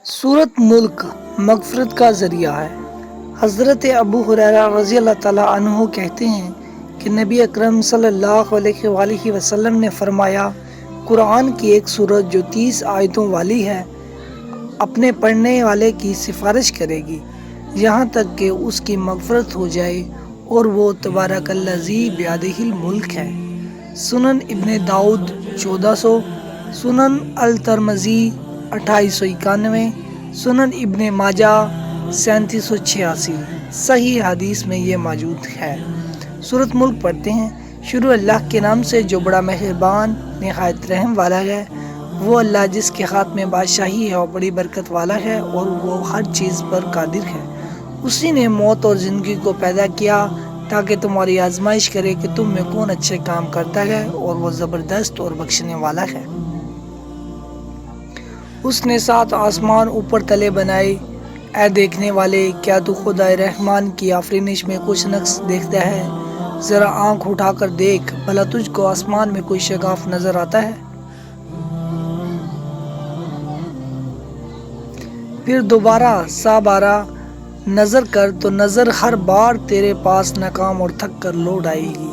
سورت ملک مغفرت کا ذریعہ ہے۔ حضرت ابو ہریرہ رضی اللہ تعالیٰ عنہ کہتے ہیں کہ نبی اکرم صلی اللہ علیہ وآلہ وسلم نے فرمایا، قرآن کی ایک سورت جو 30 آیتوں والی ہے اپنے پڑھنے والے کی سفارش کرے گی یہاں تک کہ اس کی مغفرت ہو جائے، اور وہ تبارک الذی بیدہ الملک ہے۔ سنن ابن داؤد 1400، سنن الترمذی 2891، سنن ابن ماجہ 3786۔ صحیح حدیث میں یہ موجود ہے۔ سورت ملک پڑھتے ہیں۔ شروع اللہ کے نام سے جو بڑا مہربان نہایت رحم والا ہے۔ وہ اللہ جس کے ہاتھ میں بادشاہی ہے اور بڑی برکت والا ہے، اور وہ ہر چیز پر قادر ہے۔ اسی نے موت اور زندگی کو پیدا کیا تاکہ تمہاری آزمائش کرے کہ تم میں کون اچھے کام کرتا ہے، اور وہ زبردست اور بخشنے والا ہے۔ اس نے 7 آسمان اوپر تلے بنائے۔ اے دیکھنے والے، کیا تو خدائے رحمان کی آفرینش میں کچھ نقص دیکھتا ہے؟ ذرا آنکھ اٹھا کر دیکھ، بھلا تجھ کو آسمان میں کوئی شگاف نظر آتا ہے؟ پھر دوبارہ بارہ نظر کر تو نظر ہر بار تیرے پاس ناکام اور تھک کر لوٹ آئے گی۔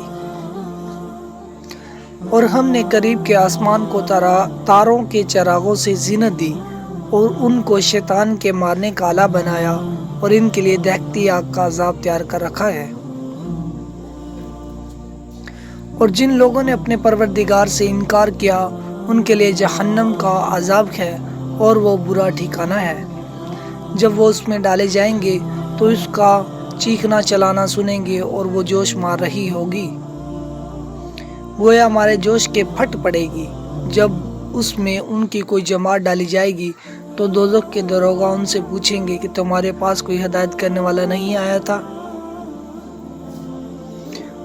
اور ہم نے قریب کے آسمان کو تاروں کے چراغوں سے زینت دی، اور ان کو شیطان کے مارنے کا آلہ بنایا، اور ان کے لیے دہکتی آگ کا عذاب تیار کر رکھا ہے۔ اور جن لوگوں نے اپنے پروردگار سے انکار کیا، ان کے لیے جہنم کا عذاب ہے، اور وہ برا ٹھکانہ ہے۔ جب وہ اس میں ڈالے جائیں گے تو اس کا چیخنا چلانا سنیں گے، اور وہ جوش مار رہی ہوگی، گویا ہمارے جوش کے پھٹ پڑے گی۔ جب اس میں ان کی کوئی جماعت ڈالی جائے گی تو دوزخ کے داروغہ ان سے پوچھیں گے کہ تمہارے پاس کوئی ہدایت کرنے والا نہیں آیا تھا؟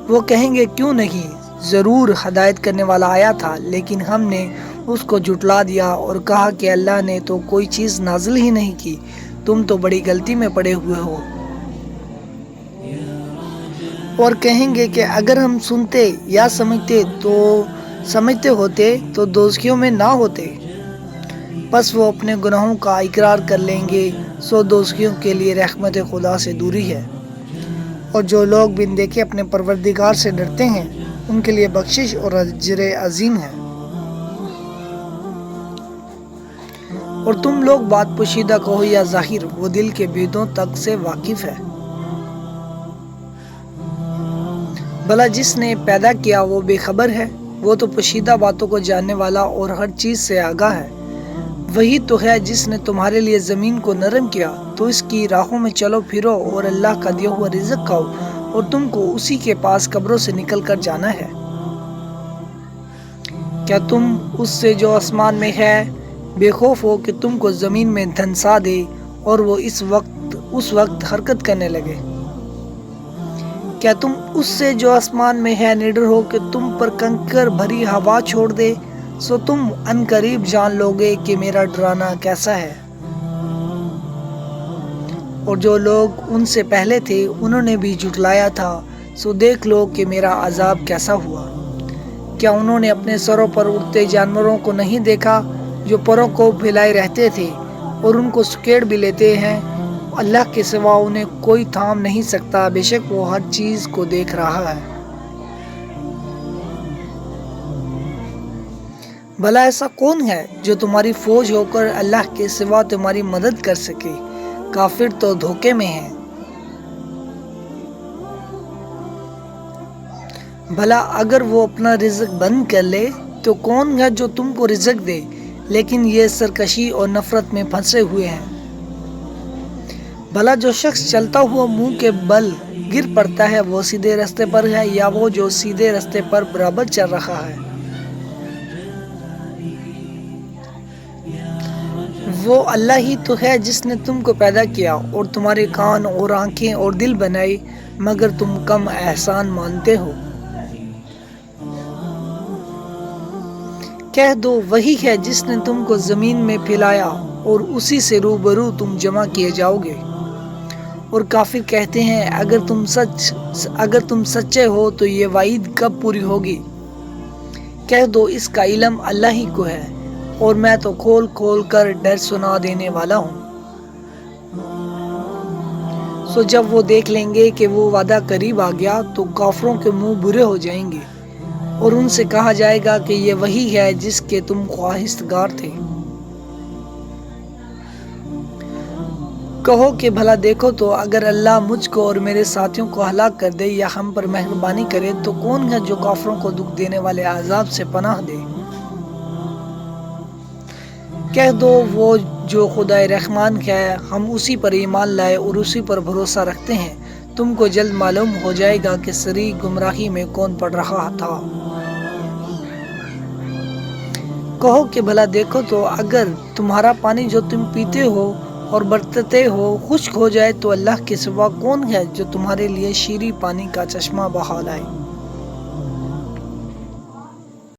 وہ کہیں گے، کیوں نہیں، ضرور ہدایت کرنے والا آیا تھا، لیکن ہم نے اس کو جھٹلا دیا اور کہا کہ اللہ نے تو کوئی چیز نازل ہی نہیں کی، تم تو بڑی غلطی میں پڑے ہوئے ہو۔ اور کہیں گے کہ اگر ہم سنتے یا سمجھتے ہوتے تو دوزخیوں میں نہ ہوتے۔ پس وہ اپنے گناہوں کا اقرار کر لیں گے، سو دوزخیوں کے لیے رحمت خدا سے دوری ہے۔ اور جو لوگ بن دیکھے اپنے پروردگار سے ڈرتے ہیں، ان کے لیے بخشش اور اجر عظیم ہے۔ اور تم لوگ بات پوشیدہ کہو یا ظاہر، وہ دل کے بھیدوں تک سے واقف ہے۔ بھلا جس نے پیدا کیا وہ بے خبر ہے؟ وہ تو پوشیدہ باتوں کو جاننے والا اور ہر چیز سے آگاہ ہے۔ وہی تو ہے جس نے تمہارے لیے زمین کو نرم کیا، تو اس کی راہوں میں چلو پھرو اور اللہ کا دیا ہوا رزق کھاؤ، اور تم کو اسی کے پاس قبروں سے نکل کر جانا ہے۔ کیا تم اس سے جو آسمان میں ہے بے خوف ہو کہ تم کو زمین میں دھنسا دے اور وہ اس وقت حرکت کرنے لگے؟ کیا تم اس سے جو آسمان میں ہے نڈر ہو کہ تم پر کنکر بھری ہوا چھوڑ دے؟ سو تم ان قریب جان لوگے کہ میرا ڈرانا کیسا ہے۔ اور جو لوگ ان سے پہلے تھے انہوں نے بھی جھٹلایا تھا، سو دیکھ لو کہ میرا عذاب کیسا ہوا۔ کیا انہوں نے اپنے سروں پر اڑتے جانوروں کو نہیں دیکھا جو پروں کو پھیلائے رہتے تھے، اور ان کو سکیڑ بھی لیتے ہیں؟ اللہ کے سوا انہیں کوئی تھام نہیں سکتا، بے شک وہ ہر چیز کو دیکھ رہا ہے۔ بھلا ایسا کون ہے جو تمہاری فوج ہو کر اللہ کے سوا تمہاری مدد کر سکے؟ کافر تو دھوکے میں ہیں۔ بھلا اگر وہ اپنا رزق بند کر لے تو کون ہے جو تم کو رزق دے؟ لیکن یہ سرکشی اور نفرت میں پھنسے ہوئے ہیں۔ بھلا جو شخص چلتا ہوا منہ کے بل گر پڑتا ہے وہ سیدھے رستے پر ہے، یا وہ جو سیدھے رستے پر برابر چل رہا ہے؟ وہ اللہ ہی تو ہے جس نے تم کو پیدا کیا اور تمہارے کان اور آنکھیں اور دل بنائے، مگر تم کم احسان مانتے ہو۔ کہہ دو، وہی ہے جس نے تم کو زمین میں پھیلایا، اور اسی سے روبرو تم جمع کیے جاؤ گے۔ اور کافر کہتے ہیں، اگر تم سچے ہو تو یہ وعید کب پوری ہوگی؟ کہہ دو، اس کا علم اللہ ہی کو ہے۔ اور میں تو کھول کھول کر ڈر سنا دینے والا ہوں۔ سو جب وہ دیکھ لیں گے کہ وہ وعدہ قریب آ گیا تو کافروں کے منہ برے ہو جائیں گے اور ان سے کہا جائے گا کہ یہ وہی ہے جس کے تم خواہشگار تھے۔ کہو کہ بھلا دیکھو تو اگر اللہ مجھ کو اور میرے ساتھیوں کو ہلاک کر دے یا ہم پر مہربانی کرے تو کون ہے جو کافروں کو دکھ دینے والے عذاب سے پناہ دے؟ کہہ دو وہ جو خدائے رحمان ہے، ہم اسی پر ایمان لائے اور اسی پر بھروسہ رکھتے ہیں، تم کو جلد معلوم ہو جائے گا کہ سری گمراہی میں کون پڑ رہا تھا۔ کہو کہ بھلا دیکھو تو اگر تمہارا پانی جو تم پیتے ہو اور برتتے ہو خشک ہو جائے تو اللہ کے سوا کون ہے جو تمہارے لیے شیریں پانی کا چشمہ بہا لائے؟